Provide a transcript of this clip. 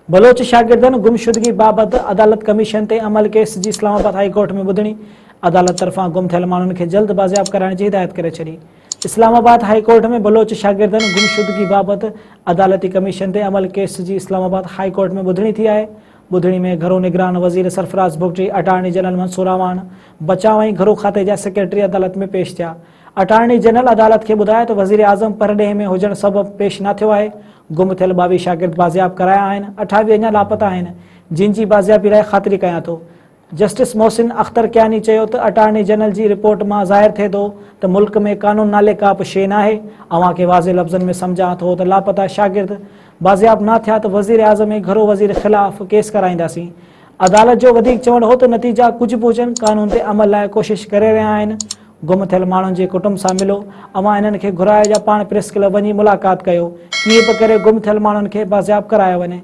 बलोच शागिर्दनि गुमशुदगी बाबति अदालत कमीशन ते अमल केस जी इस्लामाबाद हाई कोर्ट में ॿुधणी। अदालत तरफ़ां गुम थियल माण्हुनि खे जल्द बाज़ियाब कराइण जी हिदायत करे छॾी। इस्लामाबाद हाई कोर्ट में बलोच शागिर्दनि गुमशुदगी बाबति अदालती कमीशन ते अमल केस जी इस्लामाबाद हाई कोर्ट में ॿुधणी थी आहे। ॿुधणी में घरो निगरान वज़ीर सरफराज़ भुगटी, अटार्नी जनरल मंसूर अमान, बचाव ऐं घरो खाते जा सेक्रेटरी अदालत में पेश थिया। अटार्नी जनरल अदालत खे ॿुधायो त वज़ीर आज़म परॾेह में हुजण सबबि पेश न थियो आहे। गुम थियल 22 शागिर्द बाज़ियाब कराया आहिनि, 28 अञा लापता आहिनि, जिन जी बाज़ियाबी लाइ ख़ातिरी कयां थो। जस्टिस मोहसिन अख्तर कियानी चयो त अटार्नी जनरल जी रिपोर्ट मां ज़ाहिर थिए थो त मुल्क में कानून नाले का बि शइ नाहे। अव्हां खे वाज़े लफ़्ज़नि में सम्झां थो त लापता शागिर्द बाज़ियाब न थिया त वज़ीर आज़म ऐं घरो वज़ीर ख़िलाफ़ केस कराईंदासीं। अदालत जो वधीक चवणु हो त नतीजा कुझु बि हुजनि, कानून ते अमल लाइ कोशिश करे रहिया आहिनि। गुम थियल माण्हुनि जे कुटुंब सां मिलो, अव्हां इन्हनि खे घुराए या पाण प्रेस क्लब वञी मुलाक़ात कयो, कीअं बि करे गुम थियल माण्हुनि खे बाज़ियाब करायो वञे।